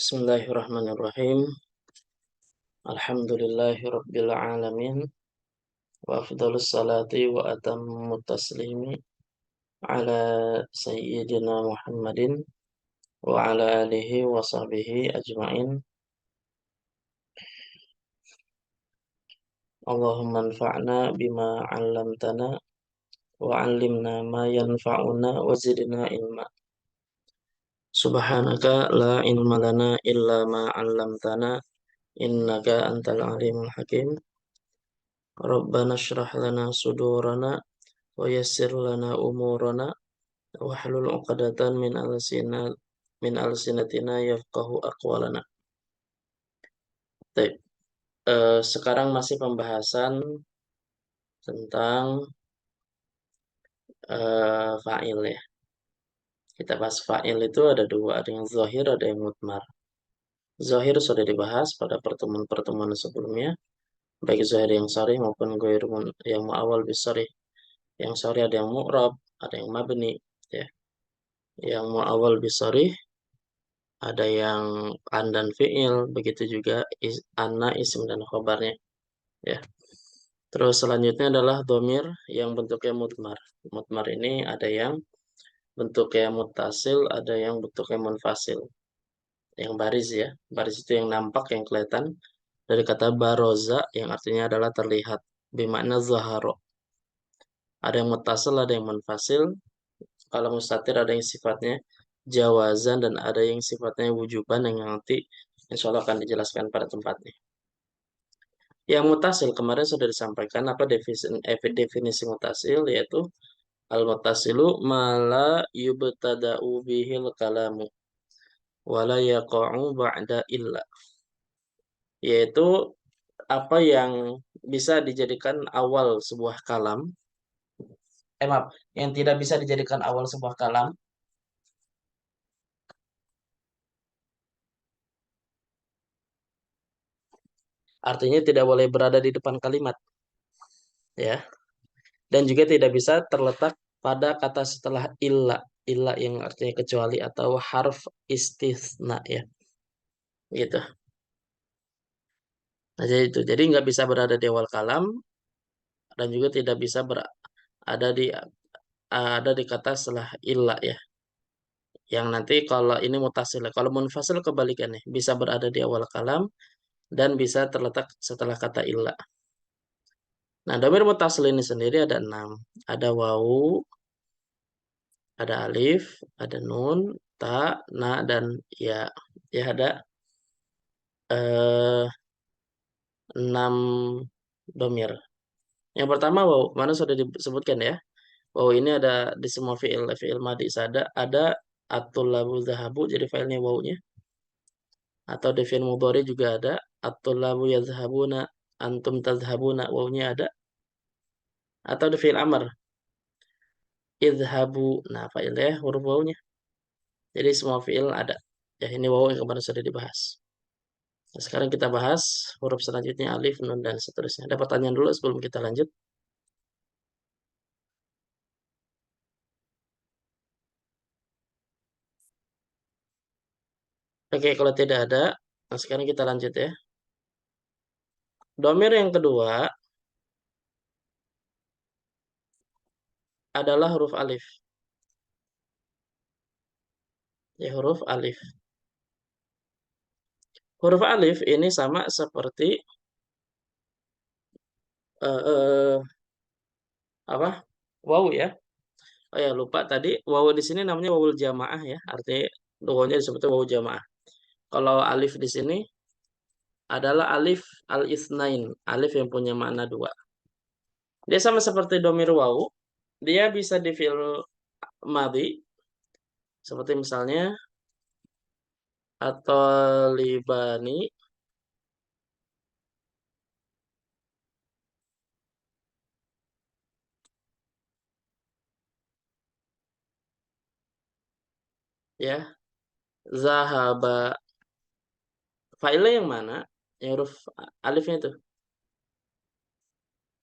Bismillahirrahmanirrahim. Alhamdulillahi rabbil alamin. Wa afdalus salati wa atammut taslimi ala sayyidina Muhammadin wa ala alihi wa sahbihi ajma'in. Allahumma anfa'na bima 'allamtana wa 'allimna ma yanfa'una wa zidna ilma. Subhanaka la ilma lana illa ma 'allamtana innaka antal alimul hakim. Rabbana shrah lana sudurana wa yassir lana umurana wahlul 'uqdatam min alsinatina yafqahu aqwalana. Baik, sekarang masih pembahasan tentang fa'il ya. Kita bahas fa'il itu ada dua, ada yang zahir, ada yang mudmar. Zahir sudah dibahas pada pertemuan-pertemuan sebelumnya, baik zahir yang sharih maupun ghair yang mu'awwal bisharih. Yang sharih ada yang mu'rab, ada yang mabni ya. Yang mu'awwal bisharih ada yang an dan fi'il, begitu juga anna isim dan khobarnya ya. Terus selanjutnya adalah domir yang bentuknya mudmar. Mudmar ini ada yang bentuknya muttasil, ada yang bentuknya munfasil. Yang baris ya, baris itu yang nampak, yang kelihatan, dari kata baroza yang artinya adalah terlihat, bimakna zaharo. Ada yang muttasil, ada yang munfasil. Kalau mustatir ada yang sifatnya jawazan dan ada yang sifatnya wujuban, yang nanti insya Allah akan dijelaskan pada tempatnya. Yang mutasil kemarin sudah disampaikan apa definisi mutasil, yaitu al-mutasilu mala yubtada'u bihil kalamu wala yaqa'u ba'da illa, yaitu apa yang bisa dijadikan awal sebuah kalam, maaf, yang tidak bisa dijadikan awal sebuah kalam. Artinya tidak boleh berada di depan kalimat ya, dan juga tidak bisa terletak pada kata setelah illa, illa yang artinya kecuali atau harf istisna ya, gitu. Nah, jadi nggak bisa berada di awal kalam dan juga tidak bisa berada di kata setelah illa ya. Yang nanti kalau ini mutasil, kalau munfasil kebalikannya, bisa berada di awal kalam dan bisa terletak setelah kata illa. Nah, dhamir mutasil ini sendiri ada 6. Ada wawu, ada alif, ada nun, ta, na, dan ya. Ya ada 6 dhamir. Yang pertama wawu, mana sudah disebutkan ya. Wawu ini ada di semua fi'il madhi ada at-tullabu zahabu, jadi failnya wawunya. Atau di fi'il mudhari juga ada at-tullabu yazhabuna, antum tazhabuna, wawunya ada. Atau di fi'il amr idhabu, nah failnya huruf wawunya. Jadi semua fi'il ada. Ya, ini wawu yang kemarin sudah dibahas. Nah, sekarang kita bahas huruf selanjutnya, alif, nun, dan seterusnya. Ada pertanyaan dulu sebelum kita lanjut? Oke, kalau tidak ada, nah sekarang kita lanjut ya. Domir yang kedua adalah huruf alif. Ya, huruf alif. Huruf alif ini sama seperti uh, uh, apa? Wawu ya. Oh ya, lupa tadi wawu di sini namanya wawul jamaah ya. Artinya wawunya disebutnya wawu jamaah. Kalau alif di sini adalah alif al-itsnain, alif yang punya makna dua. Dia sama seperti domir wawu, dia bisa di fi'il madhi, seperti misalnya atau libani, ya, zahaba. Fa'ilnya yang mana? Yang huruf alifnya itu.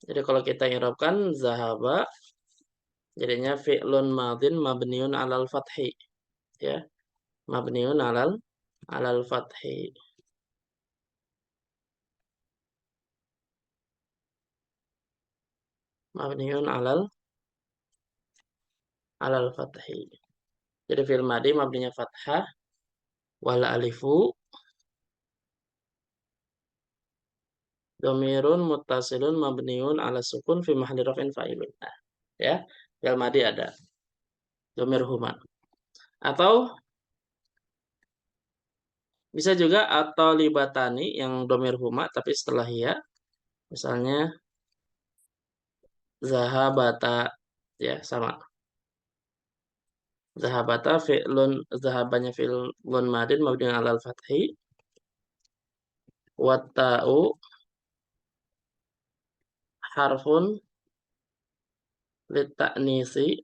Jadi kalau kita i'rabkan zahaba, jadinya fi'lun madin mabniun alal fathi, ya, mabniun alal alal fathi. Mabniun alal fathi. Jadi fi'il madi mabninya fathah wal alifu dhamirun muttasilun mabniun ala sukun fi mahalli raf'in fa'ilun. Nah, ya, fi'il madi ada dhamir huma. Atau bisa juga atau libatani yang dhamir huma tapi setelah ya, misalnya zahabata, ya sama. Zahabata fi'lun, zahabanya fi'lun madin mabniun alal fathi wa ta'u harfun litaknisi.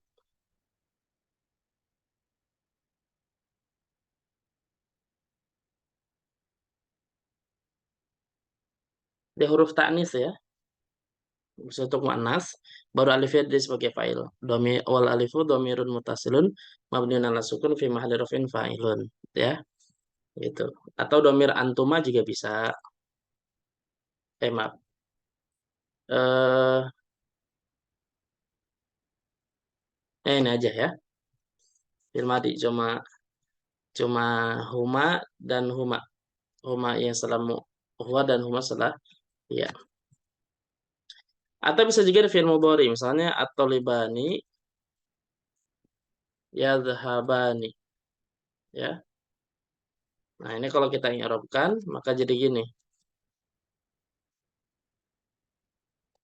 Dia huruf taknis ya, bisa untuk muannas, baru alifnya dia sebagai fa'il. Domi wal alifu domirun mutasilun mabniun ala sukun fi mahalli raf'in fa'ilun, ya, gitu. Atau domir antuma juga bisa. Maaf. Eh, ini aja ya. Firmadi cuma cuma huma dan huma. Huma yang setelah huwa dan huma setelah ya. Atau bisa juga fi'il mudhari, misalnya at-talibani yadhhabani, ya. Nah, ini kalau kita i'rabkan maka jadi gini.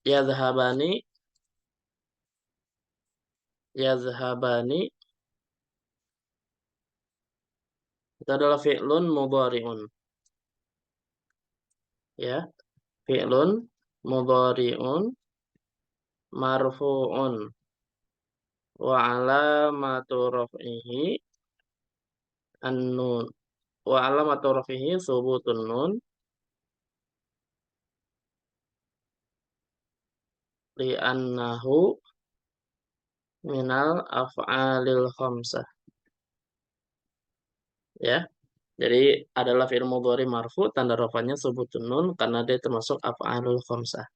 Yadhhabani yadhhabani itu adalah fi'lun mudhari'un, ya. Fi'lun mudhari'un marfu'un wa alamatu raf'ihi an-nun wa alamatu raf'ihi thubutun nun li'annahu minal af'alil khamsah, ya. Jadi adalah fi'il mudhari marfu, tanda rafanya thubutun nun karena dia termasuk af'alul khamsah.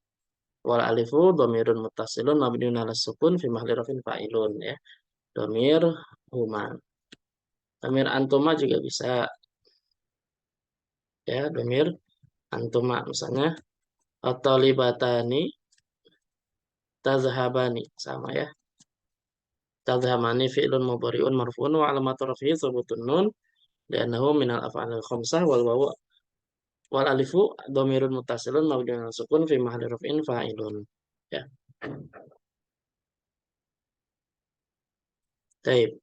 Wal alifu dhamirun muttasilun mabniun 'ala sukun fi mahalli raf'in fa'ilun, ya. Dhamir huma. Dhamir antuma juga bisa, ya, dhamir antuma misalnya at-talibatani tazhabani sama ya. Tazhamani fi'lun mudhari'un marfu'un wa 'alamatu raf'ihi thubutun nun li'annahu minal af'alil khamsah wal wawu wal alifu dhamirun muttasilun mabniun 'ala sukun fi mahalli raf'in fa'ilun, ya. Baik.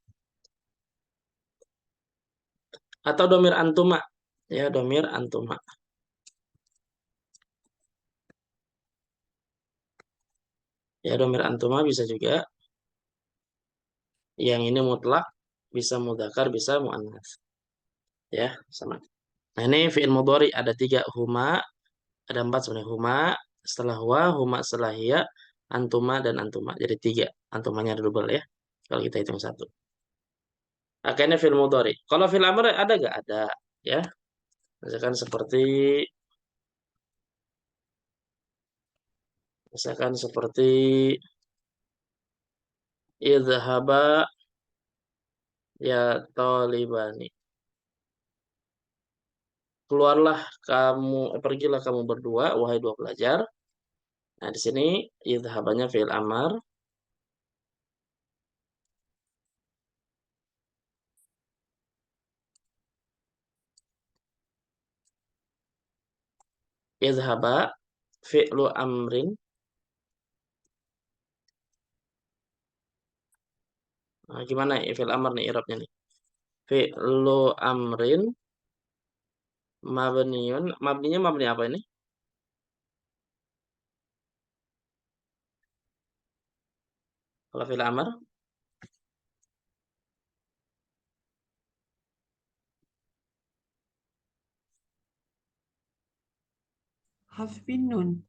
Atau domir antuma, ya, domir antuma, ya. Domir antuma bisa juga yang ini mutlak, bisa mudzakkar bisa muannas, ya, sama. Nah, ini fi'il mudhari ada tiga, huma ada empat sebenarnya, huma setelah huwa, huma setelah hiya, antuma dan antuma, jadi tiga. Antumanya ada double, ya, kalau kita hitung satu. Akhirnya fi'il mudhari. Kalau fi'il amr ada gak? Ada, ya. Misalkan seperti idhaba ya talibani. Keluarlah kamu, pergilah kamu berdua, wahai dua pelajar. Nah, di sini idhabanya fi'il amar, idhaba fi'lu amrin. Nah, gimana ya fi'il amar nih i'rabnya nih? Fi'lu amrin mabniun, mabninya mabni apa ini? Kalau fi'il amar, Hasbin nun.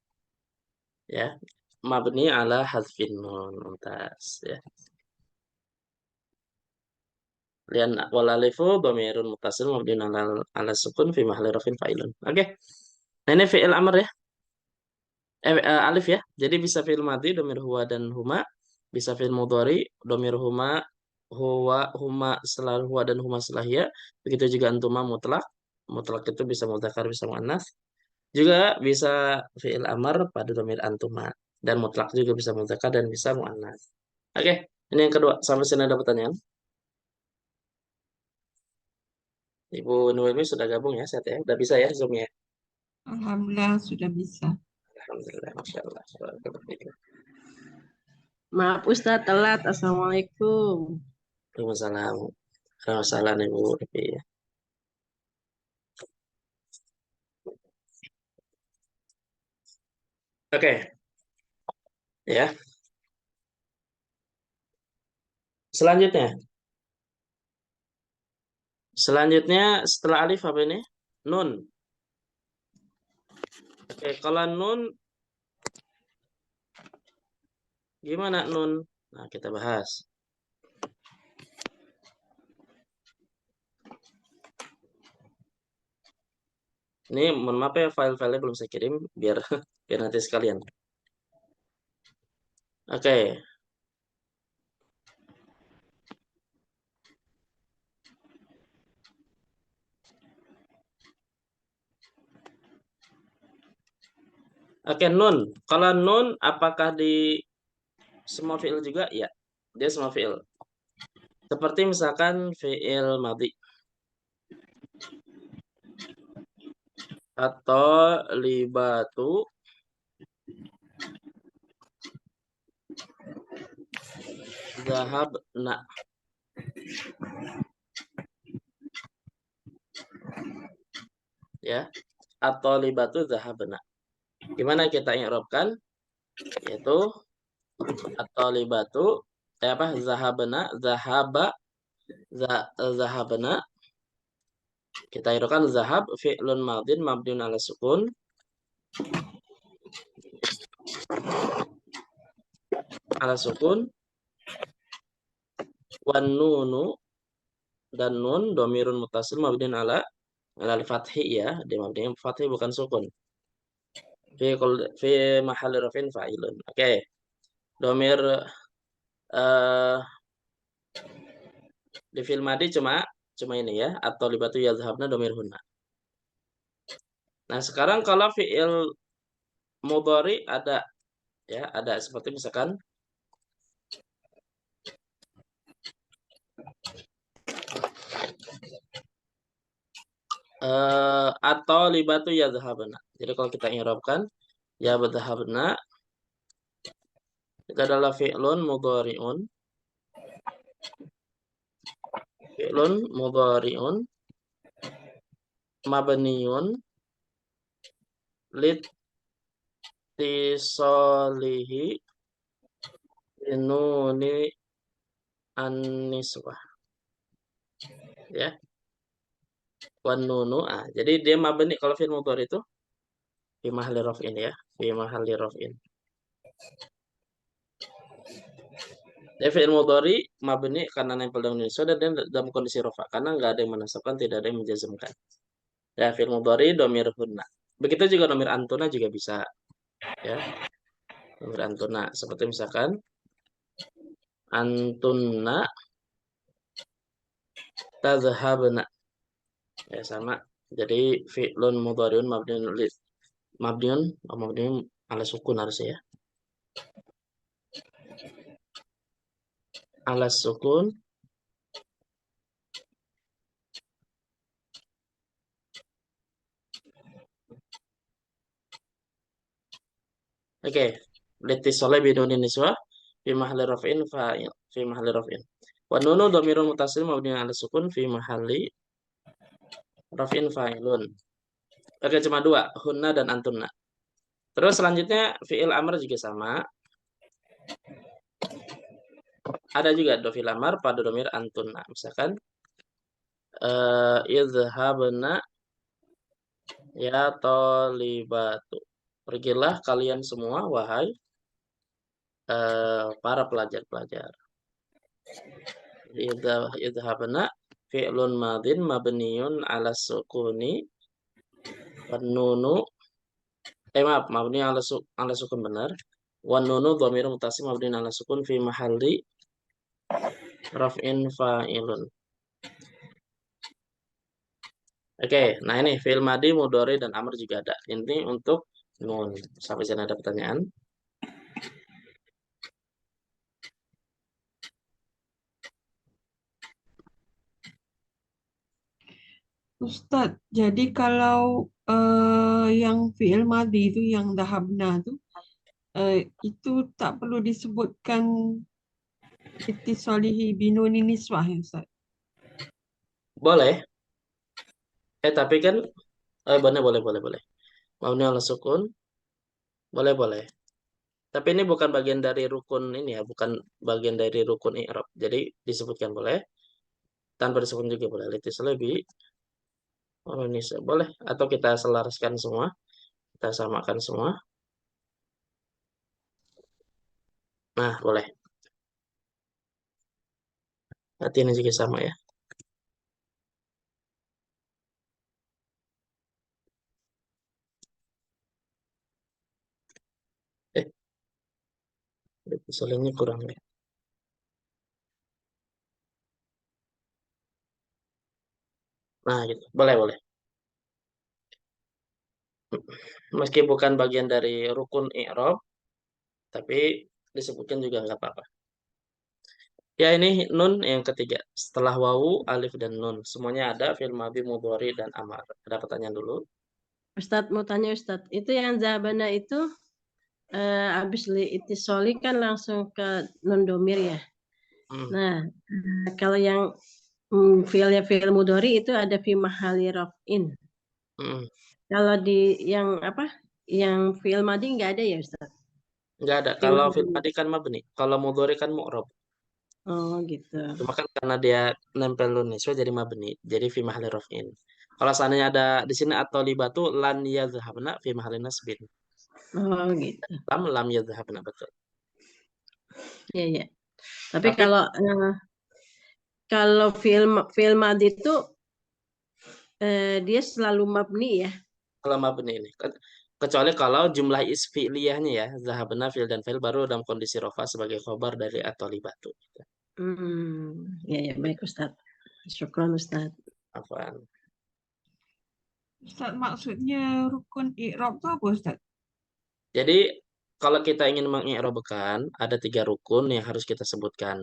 ya, mabni ala hazfin nun, mumtaz, ya. Lian wal alifu dhamirun muttasil mabniun ala sukun fi mahalli rafin fa'ilun. Oke. Nah, ini fi'il amr ya. Alif ya. Jadi bisa fi'il madhi dhamir huwa dan huma, bisa fi'il mudhari dhamir huma huma setelah huwa dan huma setelah ya. Begitu juga antuma mutlak. Mutlak itu bisa mudzakkar bisa muannats. Juga bisa fi'il amr pada dhamir antuma, dan mutlak juga bisa mudzakkar dan bisa muannats. Oke, ini yang kedua. Sampai sini ada pertanyaan? Ibu Nuemi sudah gabung ya, set ya. Udah bisa ya Zoom ya. Alhamdulillah sudah bisa. Alhamdulillah, Masya Allah. Maaf Ustadz telat. Assalamualaikum. Waalaikumsalam. Waalaikumsalam Ibu Devi. Oke, ya. Selanjutnya. Selanjutnya setelah alif apa ini? Nun. Oke, kalau nun gimana nun? Nah, kita bahas. Ini mohon maaf ya, file-filenya belum saya kirim biar biar nanti sekalian. Oke. Oke, nun. Kalau nun apakah di semua fi'il juga? Ya. Dia semua fi'il. Seperti misalkan fi'il madhi atau libatu zahabna. Ya. Atau libatu zahabna. Gimana kita i'rabkan? Yaitu atau libatu apa? Zahabna, zahabna. Kita i'rabkan zahab fi'lun madin mabniun ala sukun. Ala sukun. Wan nunu, dan nun domirun mutasil mabniun ala fathi ya. Dia mabniun fathi bukan sukun. Fi mahalli rafin fa'ilun. Oke. Domir di fi'il madhi cuma ini ya, atau libatu yazhabna domir hunna. Nah, sekarang kalau fi'il mudhari ada ya, ada seperti misalkan atau libatu yazhabna. Jadi kalau kita i'rabkan ya badhabna itu adalah fi'lun mudhari'un. Fi'lun mudhari'un mabniun lit tisolihi nuni an-niswah. Ya. Wan nunu. Jadi dia mabni kalau fi'il mudhari itu fi mahalli raf'in ya, fi mahalli raf'in. Dia fi'il mudhari mabni karena nempel dengan niswah dan dalam kondisi rafa karena nggak ada yang menasabkan, tidak ada yang menjazmkan. Ya, fi'il mudhari domir hunna. Begitu juga domir antuna juga bisa ya. Domir antuna seperti misalkan antunna tadhhabna. Ya sama. Jadi fi'lun mudhari'un mabniun ala sukun harusnya ya. Ala sukun oke. Litisole bidunin niswa fi mahalli raf'in fa'il fi mahalli raf'in. Wa nunu dhamirun mutasil mabniun ala sukun fi mahalli raf'in fa'ilun. Oke, cuma dua, hunna dan antunna. Terus selanjutnya fi'il amr juga sama. Ada juga do fi'il amr pada domir antunna. Misalkan idhabna ya tolibatu. Pergilah kalian semua wahai para pelajar-pelajar. Yadhhabna fi'lun madin mabniyun ala sukuni wan nunu maaf, mabni ala sukun benar. Wan nunu dhamir muttasil mabni ala sukun fi mahalli raf'in fa'ilun. Oke, nah ini fi'il madi, mudhari dan amr juga ada. Ini untuk nun. Sampai sini ada pertanyaan? Ustadz, jadi kalau yang fi'il madi itu yang dahabna itu tak perlu disebutkan ittisalihi binunin niswah ya Ustadz. Boleh. Tapi kan boleh. Mabni ala sukun, boleh. Tapi ini bukan bagian dari rukun ini ya, bukan bagian dari rukun i'rab. Jadi disebutkan boleh, tanpa disebutkan juga boleh. Litisal bi ini boleh, atau kita selaraskan semua, kita samakan semua. Nah, boleh. Berarti ini juga sama ya. Eh, litisal ini kurang ya. Nah, gitu. Boleh. Meski bukan bagian dari rukun i'rab, tapi disebutkan juga nggak apa-apa. Ya, ini nun yang ketiga. Setelah wawu, alif dan nun. Semuanya ada fi'il madhi, mudhari dan amar. Ada pertanyaan dulu? Ustadz mau tanya Ustadz, itu yang zabana itu habis li itisoli kan langsung ke non domir ya. Hmm. Nah, kalau yang fi'il mudhari itu ada fi mahali raf'in. Hmm. Kalau di yang apa? Yang fi'il madi nggak ada ya Ustadz? Nggak ada. Fi Kalau fi'il mahali. madhi kan mabni. Kalau mudhari kan mu'rab. Oh gitu. Cuma kan karena dia nempel nun niswa jadi mabni. Jadi fi mahali raf'in. Kalau seandainya ada di sini atau libatu lan yadhhabna fi mahali nasbin. Oh gitu. Lam yadhhabna, betul. Iya. Tapi Tapi kalau fi'il madi itu dia selalu mabni ya. kalau mabni ini kecuali kalau jumlah isfi'liyahnya ya, zahabna fi'il dan fa'il baru dalam kondisi rofa sebagai khobar dari atau libatu. Ya baik Ustadz. Syukran Ustadz. Apaan? Ustadz, maksudnya rukun i'rab itu apa Ustadz? Jadi kalau kita ingin mengi'rabkan ada 3 rukun yang harus kita sebutkan.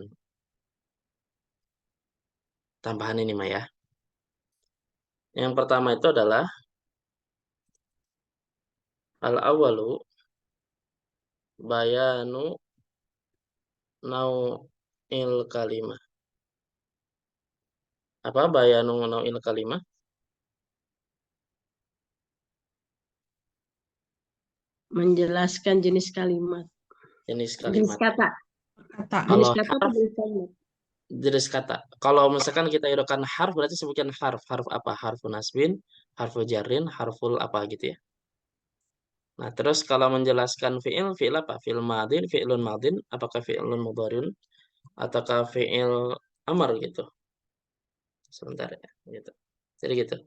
Tambahan ini mah ya. Yang pertama itu adalah al-awwalu bayanu nau'il kalimah. Apa bayanu nau'il kalimah? Menjelaskan jenis kalimat. Jenis Jenis kalimat. kata. Perkataan. Jenis Kalau kata atau harf, jenis kalimat? jenis kata. Kalau misalkan kita hidupkan harf berarti sebutkan harf. Harf apa? Harfun nasbin, harful jarrin, harful apa gitu ya. Nah, terus kalau menjelaskan fi'il apa? Fi'il madin, fi'ilun madin, apakah fi'ilun mudhari'un ataukah fi'il amar gitu. Sebentar ya, gitu. Jadi gitu.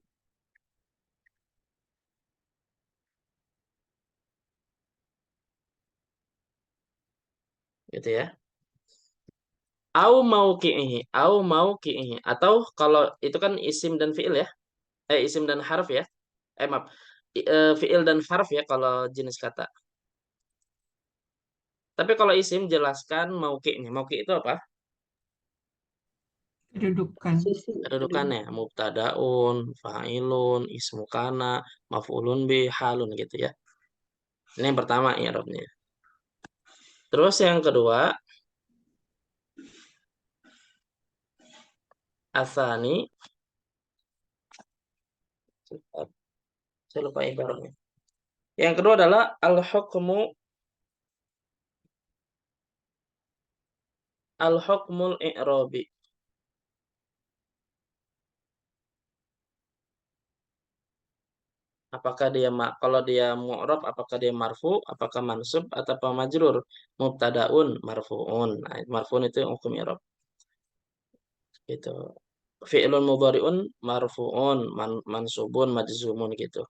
Gitu ya. Au mauqi'ihi atau kalau itu kan isim dan fi'il ya. Isim dan harf ya. Maaf. Fi'il dan harf ya kalau jenis kata. Tapi kalau isim jelaskan mauqi'nya. Mauqi' itu apa? Kedudukan. Sisi. Kedudukannya mubtadaun, fa'ilun, ismu kana, maf'ulun bi, halun gitu ya. Ini yang pertama i'rabnya. Terus yang kedua, asani, saya lupa ibaratnya. Yang kedua adalah al-hukmul i'rabi. Apakah dia kalau dia mu'rab, apakah dia marfu, apakah mansub atau majrur? Mubtadaun marfuun. Nah, marfuun itu hukum i'rab. gitu. Fi'lun mudhari'un marfu'un, mansubun, majzumun gitu.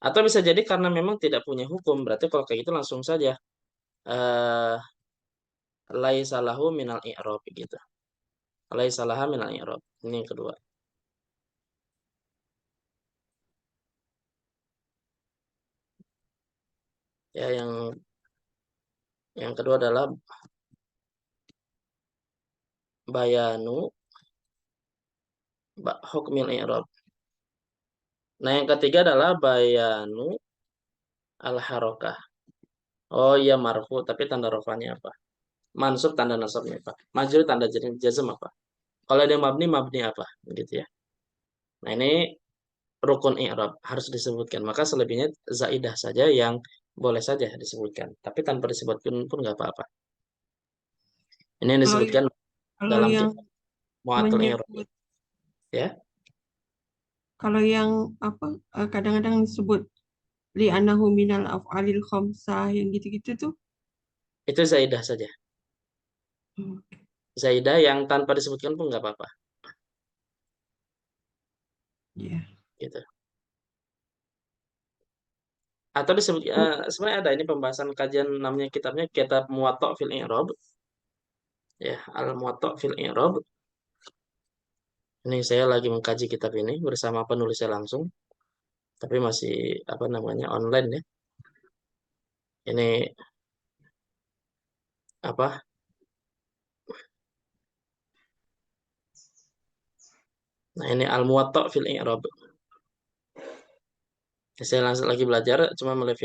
Atau bisa jadi karena memang tidak punya hukum, berarti kalau kayak gitu langsung saja eh laisa lahu minal i'rab gitu. Laisa laha minal i'rab. Ini yang kedua. Ya, yang kedua adalah bayanu hukmil i'rab. Nah, yang ketiga adalah bayanu al harokah. Oh iya, marfu, tapi tanda rofanya apa? Mansub tanda nasabnya apa? Majrur tanda jazm apa? Kalau ada mabni, mabni apa? Gitu ya. Nah, ini rukun i'rab harus disebutkan. Maka selebihnya zaidah saja yang boleh saja disebutkan. Tapi tanpa disebutkan pun nggak apa-apa. Ini yang Kalau disebutkan kalau dalam yang kitab Mu'atul I'rab. menyebut, Ya, kalau yang apa, kadang-kadang disebut li anahu minal af'alil khamsah yang gitu-gitu tuh. itu zaidah saja. Hmm, Zaidah yang tanpa disebutkan pun nggak apa-apa. ya. Gitu. Atau disebut sebenarnya ada ini pembahasan kajian namanya kitabnya Kitab Muwatta' fil I'rab. Ya, Al Muwatta' fil I'rab. Ini saya lagi mengkaji kitab ini bersama penulisnya langsung, tapi masih apa namanya online ya. Ini apa? Nah, ini Al Muwatta' fil I'rab. Saya langsung lagi belajar cuma melalui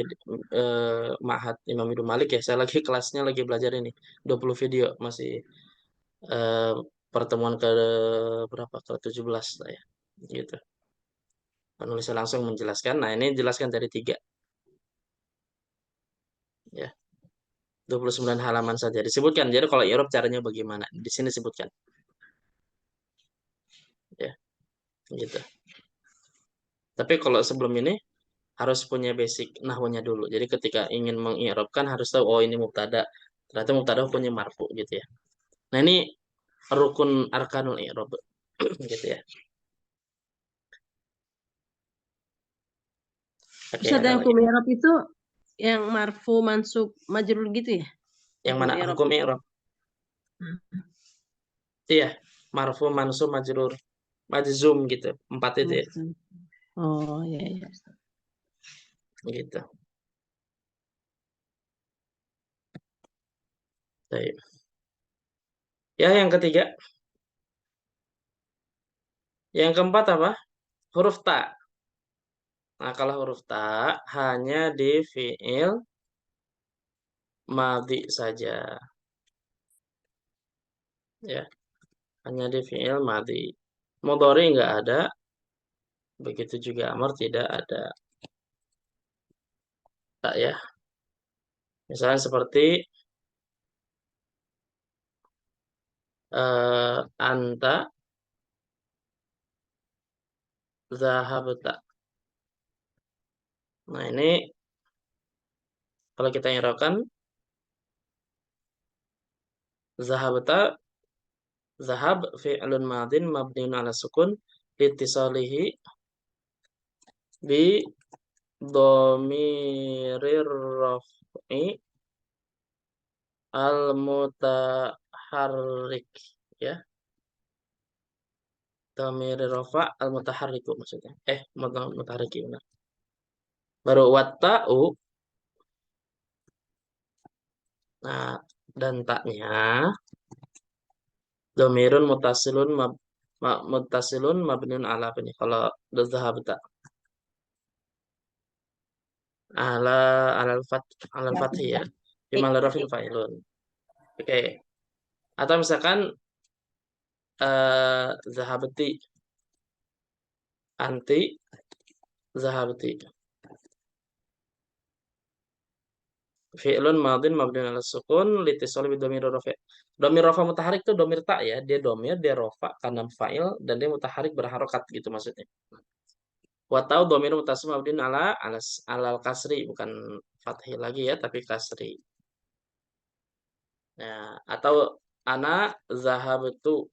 Ma'had Imam Ibnu Malik ya. Saya lagi kelasnya lagi belajar ini 20 video masih eh, pertemuan ke berapa? Ke 17 lah ya. Gitu. Penulisnya langsung menjelaskan. Nah, ini jelaskan dari 3 ya. 29 halaman saja disebutkan. Jadi kalau i'rab caranya bagaimana? Di sini disebutkan ya, gitu. Tapi kalau sebelum ini harus punya basic nahwunya dulu. Jadi ketika ingin mengi'rabkan harus tahu oh ini mubtada. Ternyata mubtada punya marfu gitu ya. Nah, ini rukun arkanul i'rab gitu ya. Oke, Ustaz, ada yang lagi. hukum i'rab itu yang marfu, mansub, majrur gitu ya? Yang Hukum mana i'rab. hukum i'rab? Iya, marfu, mansub, majrur, majzum gitu. 4 itu ya. Oh, ya, ya. Gitu. Baik. Ya, yang ketiga. Yang keempat apa? Huruf ta. Nah, kalau huruf ta hanya di fiil madhi saja. Ya, hanya di fiil madhi. Mudhari nggak ada, begitu juga amar tidak ada. Tak ya. Misalnya seperti anta zahabta. Nah, ini kalau kita ingin zahabta, zahab fi'lun madin mabniun ala sukun litisalihi bi dhamirir raf'i al mutaharrik ya. Dhamir rafa al mutaharriku maksudnya. Mutaharriki benar. Baru watta'u. Nah, dan taknya dhamirun mutasilun mutasilun mabniun ala apa nih? Kalau dhahabta ala alal fat alal fathi ya. Bimal rafin fa'ilun. Oke. Atau misalkan zahabti anti zahabti. Fi'lun madin mabniun ala sukun litisali bi dhamir rafa. Dhamir rafa mutaharik itu dhamir tak ya. Dia dhamir, dia rafa karena fa'il dan dia mutaharik berharokat gitu maksudnya. Wa tau dhamir mutasim mabniun alal kasri bukan fathi lagi ya tapi kasri. Nah, atau ana zahabtu.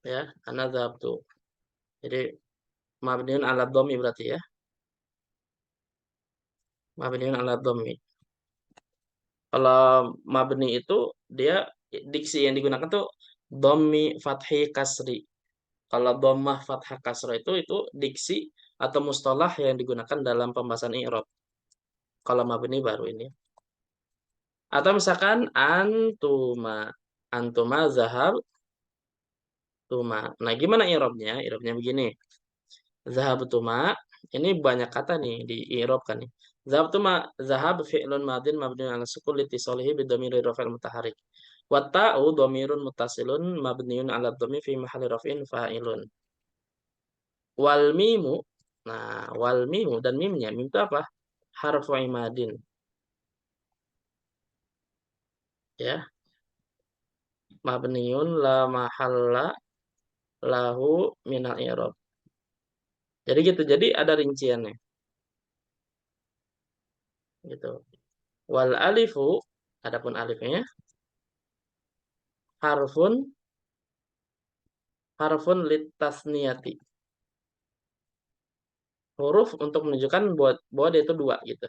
Ya, ana dhabtu. Jadi mabniun ala dhammi berarti ya. Mabniun ala dhammi. Kalau mabni itu dia diksi yang digunakan tuh dhammi fathi kasri. Kalau dhammah fathah kasrah itu diksi atau mustalah yang digunakan dalam pembahasan i'rab. Kalau mabni baru ini. Atau misalkan antuma. Antuma zahab tuma. Nah, gimana i'rabnya? I'rabnya begini. Zahab tuma. Ini banyak kata nih di i'rab kan nih. Zahab tuma zahab fi'lun madin mabniun ala sukun litisalihi bidhamiri raf'il mutaharrik. Wa ta'u dhamirun muttasilun mabniun ala dhammi fi mahalli raf'in fa'ilun. Wal mimu. Nah, wal mimu dan mimnya. Mim itu apa? Harfu imadin. Ya. Mabniun la mahalla lahu minal i'rab. Jadi gitu. Jadi ada rinciannya. Gitu. Wal alifu, adapun alifnya harfun litasniyati. Huruf untuk menunjukkan bahwa dia itu dua gitu.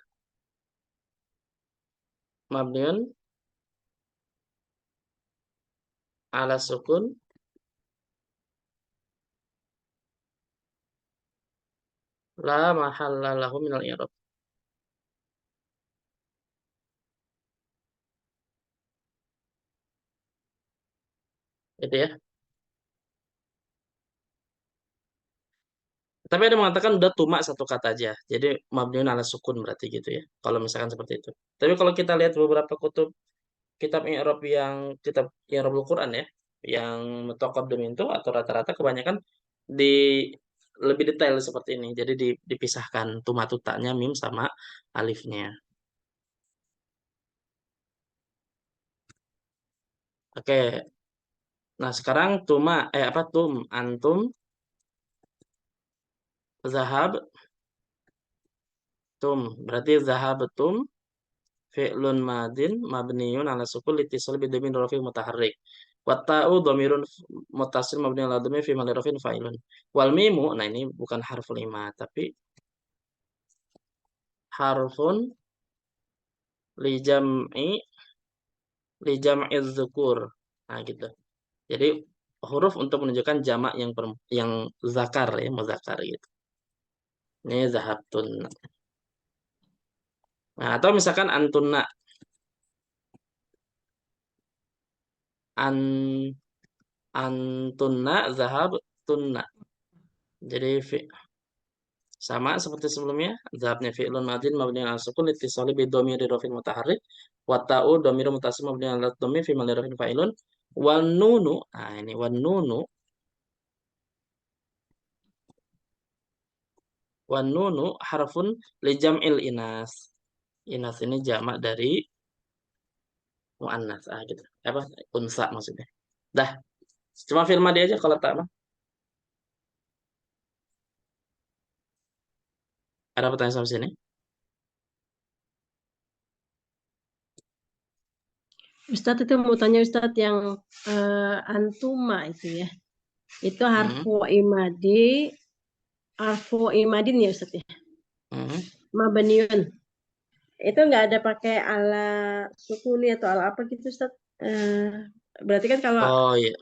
Mabniun ala sukun la mahalla lahu minal i'rab. Gitu ya. Tapi ada mengatakan udah tuma satu kata aja. Jadi mabniun ala sukun berarti gitu ya. Kalau misalkan seperti itu. Tapi kalau kita lihat beberapa kitab i'rab yang kitab i'rabul Quran ya, yang mutaqaddim itu atau rata-rata kebanyakan di lebih detail seperti ini. Jadi dipisahkan tuma tutanya mim sama alifnya. Oke. Nah, sekarang antum zahab tum. Berarti zahabtum fi'lun madin mabniyun ala sukun litisal bidamin rafi mutaharrik. Wa ta'u dhamirun muttasil mabni ala dhammi fi mahalli rafin fa'ilun. Wal mimu, nah ini bukan harful ima tapi harfun li jam'i li jam'iz dzukur. Nah, gitu. Jadi huruf untuk menunjukkan jamak yang zakar ya, muzakkar gitu. Ini zahabtun. Nah, atau misalkan antunna an antunna zahabtunna. Jadi sama seperti sebelumnya, zahabnya fi'lun madin mabni ala sukun litisali bi dhamiri rafin mutaharrik wa ta'u dhamiru muttasil mabni ala dhammi fi mahalli rafin fa'ilun wan nunu. Nah, ini wan nunu harfun li jam'il inas. Inas ini jamak dari muannas. Ah, gitu. Apa? Unsa maksudnya. Dah, cuma firman dia aja kalau tak mah. Ada pertanyaan sampai sini? Ustadz itu mau tanya Ustadz yang antuma itu ya. Itu harfu imadin ya Ustadz ya. Mabniun. Itu nggak ada pakai ala sukuni atau ala apa gitu Ustadz. Berarti kan kalau Oh iya,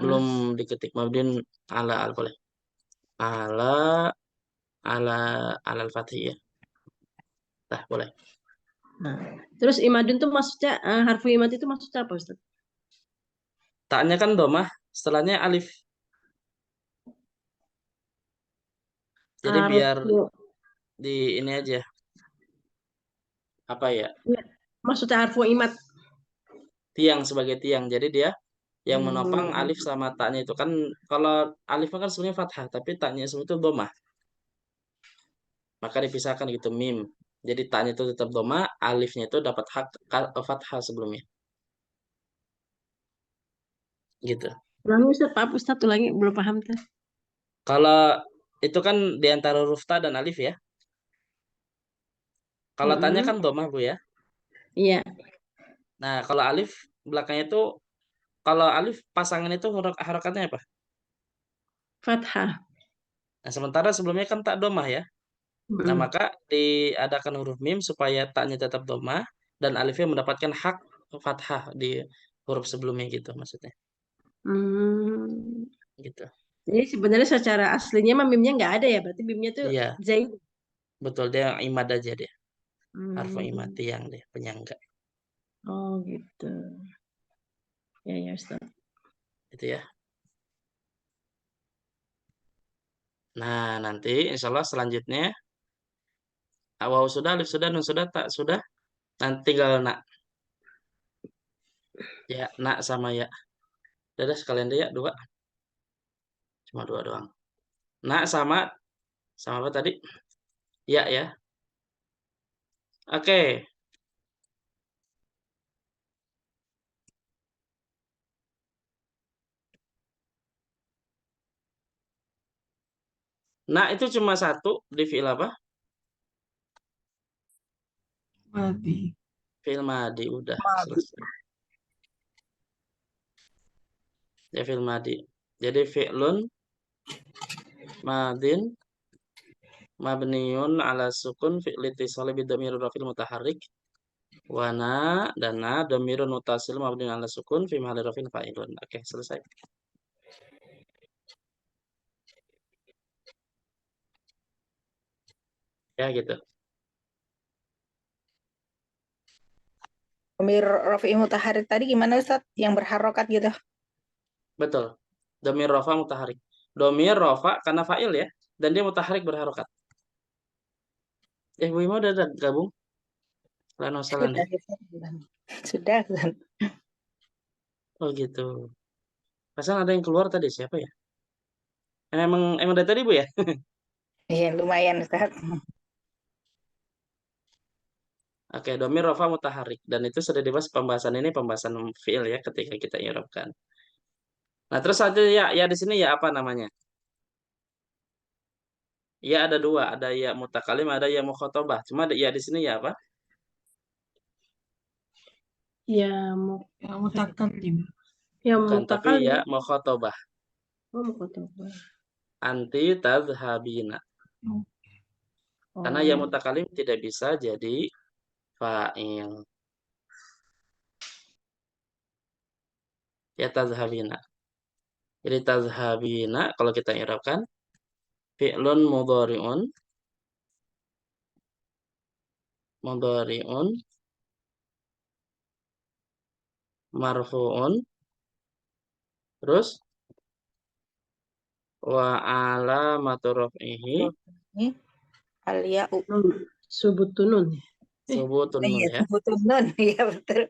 belum diketik mabdin ala boleh. Ala ala al-fathih ya. Dah, boleh. Nah, terus imadun tuh maksudnya harfu imad itu maksudnya apa Ustaz? Taknya kan domah, setelahnya alif. Jadi biar Harfu di ini aja. Apa ya? ya, maksudnya harfu imad. Tiang sebagai tiang. Jadi dia yang menopang Hmm. alif sama taknya itu kan kalau alif kan sebenarnya fathah, tapi taknya semua itu domah. Maka dipisahkan gitu mim. Jadi taknya itu tetap domah, alifnya itu dapat fathah sebelumnya. Gitu. Ulangi Ustaz, Pak Ustaz ulangi belum paham tuh. Kalau itu kan di antara huruf ta dan alif ya. Kalau tanya kan domah Bu ya. Iya. Nah, kalau alif belakangnya itu kalau alif pasangan itu harokatnya apa? Fathah. Nah, sementara sebelumnya kan tak domah ya. Nah, maka diadakan huruf mim supaya taknya tetap domah dan alifnya mendapatkan hak fathah di huruf sebelumnya gitu maksudnya. Gitu. Jadi sebenarnya secara aslinya mah mimnya nggak ada ya, berarti mimnya tuh Iya, zaid. betul dia imad aja dia. Harfu imad Hmm. tiang deh, penyangga. Oh gitu. Ya ya Ustaz. Gitu ya. Nah, nanti insya Allah selanjutnya waw sudah, alif sudah, nun sudah, tak sudah. Nanti tinggal nak. Ya, nak sama ya. Dadah sekalian deh ya, dua. Cuma dua doang. Nak sama apa tadi? Ya ya. Oke. Nak itu cuma satu di fi'il apa? Madi. Fi'il madi udah selesai. Ya fi'il madi. Jadi fi'lun madin mabniun ala sukun fi'il ittisali bidhamir rafil mutaharrik wa na dan na dhamirun mutasil mabniun ala sukun fi mahalli rafin fa'ilun. Oke, selesai. Ya gitu. Dhamir rafi mutaharrik tadi gimana Ustaz? Yang berharokat gitu. Betul. Dhamir rafa mutaharrik. Dhamir rafa karena fa'il ya dan dia mutaharrik berharokat. Bu Ima udah gabung? Lan wasalan ya. Sudah. Oh gitu. Pasan ada yang keluar tadi siapa ya? Emang dari tadi Bu ya? Iya, lumayan Ustaz. Oke, dhamir rafa mutaharrik dan itu sudah dibahas pembahasan ini pembahasan fi'il ya ketika kita i'rabkan. Nah, terus aja ya di sini ya apa namanya? Ya ada dua, ada ya mutakalim, ada ya mukhatabah. Cuma ya di sini ya apa? Ya Yang mutakallim. yang Bukan, tapi mutakalim. ya mukhatabah. Oh, mukhatabah. Anti tadhhabina. Karena ya mutakalim tidak bisa jadi fa'il. Ya tadhhabina. Jadi tadhhabina kalau kita i'rabkan fi'lun mudhari'un marfu'un terus wa alamatu raf'ihi Ini al-ya'u. Subutun nun. subutun nun Iya, ya. subutun nun. Iya, betul.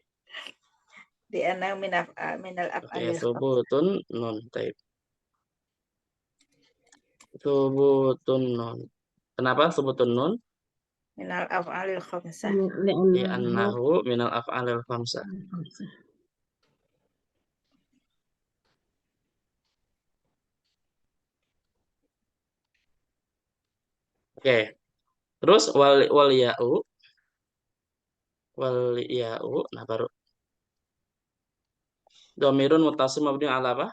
Di ana minal Oke, af'alil subutun nun. Taib. Subutun nun. Kenapa subutun nun? minal af'alil khamsah. Li'annahu minal af'alil khamsah. Oke. Terus wal ya'u nah baru dhamirun muttasil mabni ala apa?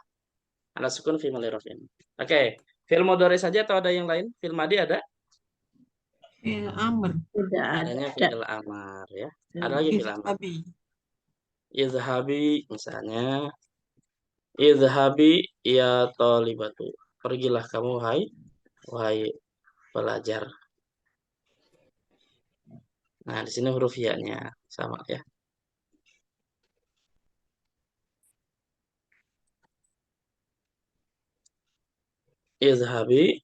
Ala sukun fi mahalli raf'in. Oke. Fi'il mudhari saja atau ada yang lain? Fi'il madi ada? Fi'il amr. Tidak Adanya ada. fi'il amar ya. Ada lagi fi'il amar. Izhabi. Izhabi misalnya. Izhabi ya talibatu. Pergilah kamu wahai pelajar. Nah, di sini huruf ya-nya sama ya. Izhabi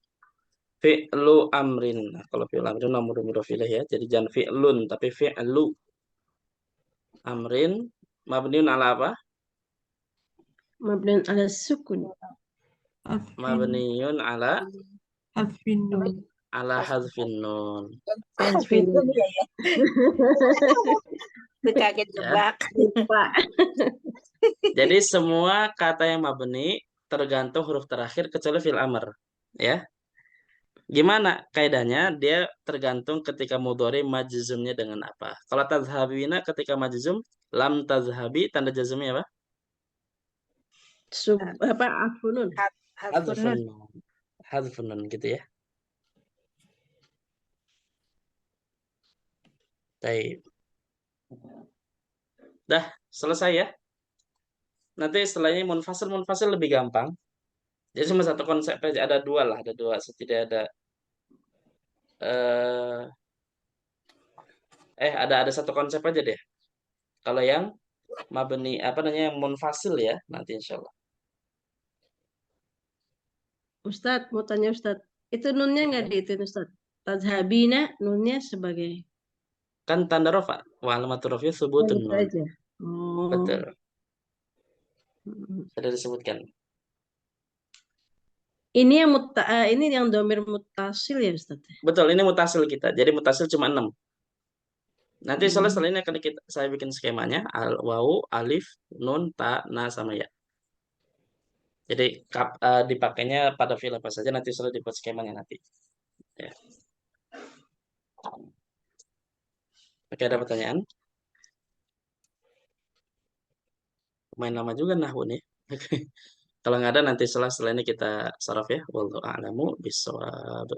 fi'lu amrin. Nah, kalau fi'lu amrin nomor mudhaf ilaih ya. Jadi jangan fi'lun tapi fi'lu amrin mabniun ala apa? Mabniun ala sukun. Mabniun ala Hadfin nun. ala hazfin nun. Hadfin nun ya. Itu kaget jebak. Jadi semua kata yang mabni tergantung huruf terakhir kecuali fi'il amr ya. Gimana kaidahnya? Dia tergantung ketika mudhari majzumnya dengan apa. Kalau tazhabina ketika majzum lam tazhabi tanda jazmnya apa? Afunun. Hadfun nun. Nun. hadfun nun gitu ya. Baik. Dah, selesai ya. Nanti setelahnya munfasil lebih gampang. Jadi cuma satu konsep aja, ada dua lah, ada dua. Setidaknya ada ada satu konsep aja deh. Kalau yang mabni apa namanya yang munfasil ya, nanti insya Allah. Ustadz, mau tanya Ustadz, itu nunnya nggak dihitung Ustadz? Tazhabina nunnya sebagai Kan tanda rafa, wa alamatur raf'i tsubutun gitu nun. aja. Oh. Betul, Mm. sudah disebutkan. Ini yang ini yang domir mutasil ya Ustadz? Betul, ini mutasil kita. Jadi mutasil cuma 6. Nanti setelah ini akan saya bikin skemanya al wawu, alif, nun, ta, na sama ya. Jadi dipakainya pada fil apa saja nanti sudah dibuat skemanya nanti. Ya. Oke, ada pertanyaan? Main lama juga nahwu nih. Kalau nggak ada nanti setelah ini kita saraf ya. Wallahu a'lamu bishawab.